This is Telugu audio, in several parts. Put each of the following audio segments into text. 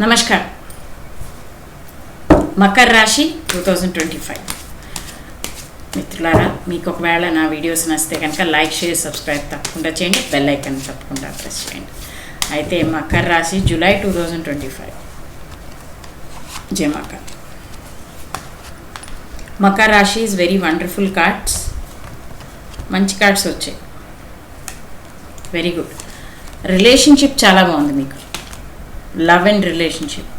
నమస్కారం. మకర రాశి 2025 మిత్రులారా, మీకు ఒకవేళ నా వీడియోస్ నచ్చితే కనుక లైక్, షేర్, సబ్స్క్రైబ్ తప్పకుండా చేయండి. బెల్ ఐకాన్ తప్పకుండా ప్రెస్ చేయండి. అయితే మకర రాశి జూలై 2025 జై మకర్. మకర రాశి ఈజ్ వెరీ వండర్ఫుల్ కార్డ్స్. మంచి కార్డ్స్ వచ్చాయి. Very good. రిలేషన్షిప్ చాలా బాగుంది మీకు. Love and relationship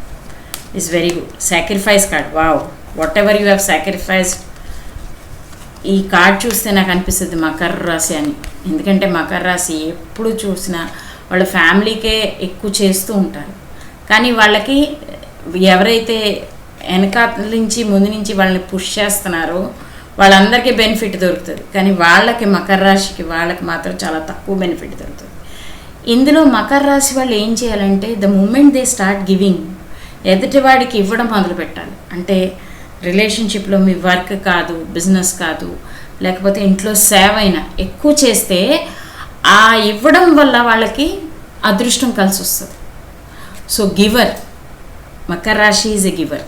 is very good. Sacrifice card, wow, what ever you have sacrificed. ఈ కార్డ్ చూస్తే నాకు అనిపిస్తుంది మకర రాశి అని. ఎందుకంటే మకర రాశి ఎప్పుడు చూసినా వాళ్ళ ఫ్యామిలీకే ఎక్కువ చేస్తూ ఉంటారు. కానీ వాళ్ళకి ఎవరైతే వెనకాల నుంచి ముందు నుంచి వాళ్ళని పుష్ చేస్తున్నారో వాళ్ళందరికీ బెనిఫిట్ దొరుకుతుంది. కానీ వాళ్ళకి మకర రాశికి వాళ్ళకి మాత్రం చాలా తక్కువ బెనిఫిట్ దొరుకుతుంది. ఇందులో మకర రాశి వాళ్ళు ఏం చేయాలంటే the moment they start giving, ఎదుటివాడికి ఇవ్వడం మొదలు పెట్టాలి. అంటే రిలేషన్షిప్లో మీ వర్క్ కాదు, బిజినెస్ కాదు, లేకపోతే ఇంట్లో సేవ అయినా ఎక్కువ చేస్తే ఆ ఇవ్వడం వల్ల వాళ్ళకి అదృష్టం కలిసి వస్తుంది. సో గివర్, మకర రాశి ఈజ్ ఎ గివర్.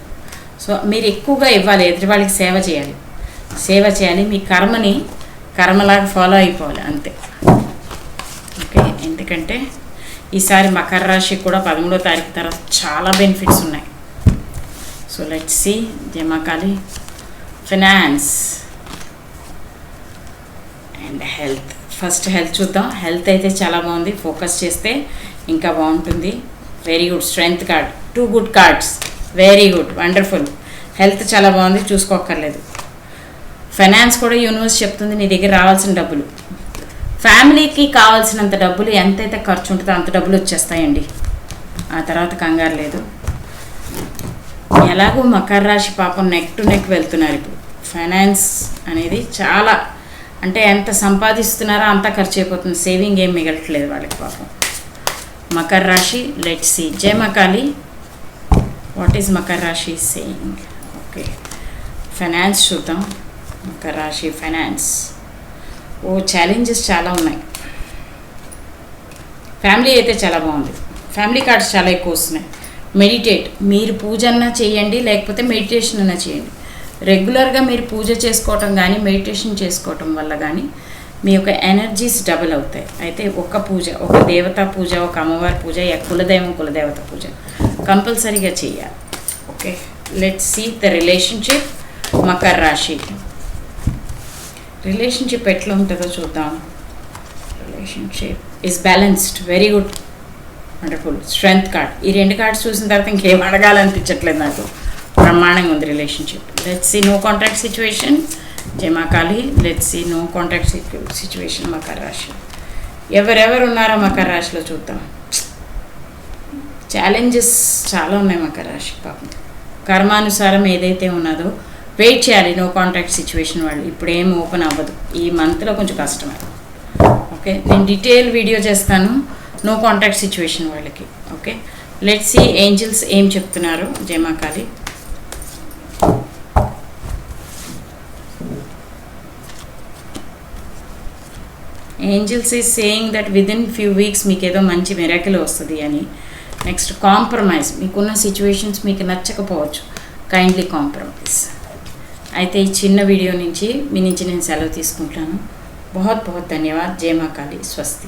సో మీరు ఎక్కువగా ఇవ్వాలి, ఎదుటి వాళ్ళకి సేవ చేయాలి. మీ కర్మలాగా ఫాలో అయిపోవాలి అంతే. ఓకే, ఎందుకంటే ఈసారి మకర రాశికి కూడా 13వ తారీఖు తర్వాత చాలా బెనిఫిట్స్ ఉన్నాయి. సో లెట్స్ సీ జమాకాలి. Finance and health. First health చూద్దాం. హెల్త్ అయితే చాలా బాగుంది. ఫోకస్ చేస్తే ఇంకా బాగుంటుంది. Very good. Strength card, 2 good cards. Very good, wonderful. Health చాలా బాగుంది, చూసుకోక్కర్లేదు. ఫైనాన్స్ కూడా యూనివర్స్ చెప్తుంది నీ దగ్గర రావాల్సిన డబ్బులు, ఫ్యామిలీకి కావాల్సినంత డబ్బులు ఎంతైతే ఖర్చు ఉంటుందో అంత డబ్బులు వచ్చేస్తాయండి. ఆ తర్వాత కంగారు లేదు. ఎలాగో మకర రాశి పాపం నెక్ టు నెక్ వెళ్తున్నారు ఇప్పుడు. ఫైనాన్స్ అనేది చాలా, అంటే ఎంత సంపాదిస్తున్నారో అంతా ఖర్చు అయిపోతుంది. సేవింగ్ ఏం మిగలట్లేదు వాళ్ళకి పాపం. మకర రాశి, లెట్స్ సీ. జై మకాలి, వాట్ ఈజ్ మకర రాశి సేయింగ్? ఓకే, ఫైనాన్స్ చూద్దాం. మకర రాశి ఫైనాన్స్. ఛాలెంజెస్ చాలా ఉన్నాయి. ఫ్యామిలీ అయితే చాలా బాగుంది. ఫ్యామిలీ కార్డ్స్ చాలా ఎక్కువ వస్తున్నాయి. మెడిటేట్, మీరు పూజ అన్నా చేయండి, లేకపోతే మెడిటేషన్ అన్నా చేయండి. రెగ్యులర్గా మీరు పూజ చేసుకోవటం కానీ మెడిటేషన్ చేసుకోవటం వల్ల కానీ మీ యొక్క ఎనర్జీస్ డబుల్ అవుతాయి. అయితే ఒక పూజ, ఒక దేవతా పూజ, ఒక అమ్మవారి పూజ, కులదేవత పూజ కంపల్సరీగా చేయాలి. Okay, let's see the relationship మకర రాశి. రిలేషన్షిప్ ఎట్లా ఉంటుందో చూద్దాం. Relationship is balanced. Very good, wonderful. Strength card. ఈ 2 కార్డ్స్ చూసిన తర్వాత ఇంకేం అడగాలనిపించట్లేదు నాకు. బ్రహ్మాండంగా ఉంది relationship. Let's see no contact situation. జమాకాలి, let's see no contact situation మకర రాశి. ఎవరెవరు ఉన్నారో మకర రాశిలో చూద్దాం. ఛాలెంజెస్ చాలా ఉన్నాయి మకర రాశి పాపం. కర్మానుసారం ఏదైతే ఉన్నదో వెయిట్ చేయాలి. నో కాంటాక్ట్ సిచ్యువేషన్ వాళ్ళు ఇప్పుడు ఏం ఓపెన్ అవ్వదు. ఈ మంత్లో కొంచెం కష్టమే. ఓకే, నేను డీటెయిల్ వీడియో చేస్తాను నో కాంటాక్ట్ సిచ్యువేషన్ వాళ్ళకి. ఓకే, లెట్స్ సీ ఏంజల్స్ ఏం చెప్తున్నారు. జయమాకాలి. Angels is saying that within few weeks మీకు ఏదో మంచి మిరాకిల్ వస్తుంది అని. Next compromise. మీకున్న సిచ్యువేషన్స్ మీకు నచ్చకపోవచ్చు, కైండ్లీ కాంప్రమైజ్. అయితే ఈ చిన్న వీడియో నుంచి మీ నుంచి నేను సెలవు తీసుకుంటాను. बहुत बहुत धन्यवाद. जय मां काली. स्वस्ति.